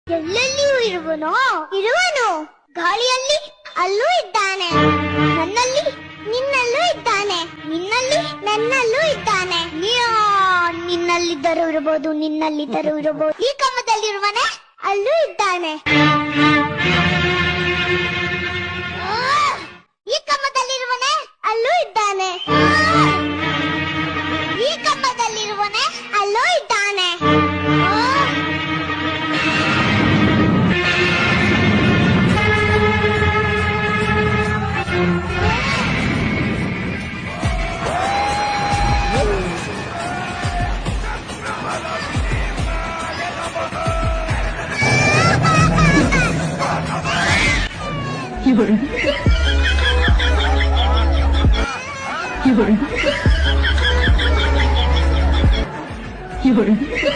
ಎಲ್ಲೆಲ್ಲಿಯೂ ಇರುವನು ಗಾಳಿಯಲ್ಲಿ ಅಲ್ಲೂ ಇದ್ದಾನೆ, ನನ್ನಲ್ಲಿ ನಿನ್ನಲ್ಲೂ ಇದ್ದಾನೆ, ನಿನ್ನಲ್ಲಿ ನನ್ನಲ್ಲೂ ಇದ್ದಾನೆ. ನಿನ್ನಲ್ಲಿದ್ದರೂ ಇರಬಹುದು, ಈ ಕಂಬದಲ್ಲಿರುವನೆ ಅಲ್ಲೂ ಇದ್ದಾನೆ, ಈ ಕಂಬದಲ್ಲಿರುವನೆ ಅಲ್ಲೂ ಇದ್ದಾನೆ, ಈ ಕಂಬದಲ್ಲಿರುವನೆ ಅಲ್ಲೂ ಇದ್ದಾನೆ.有人。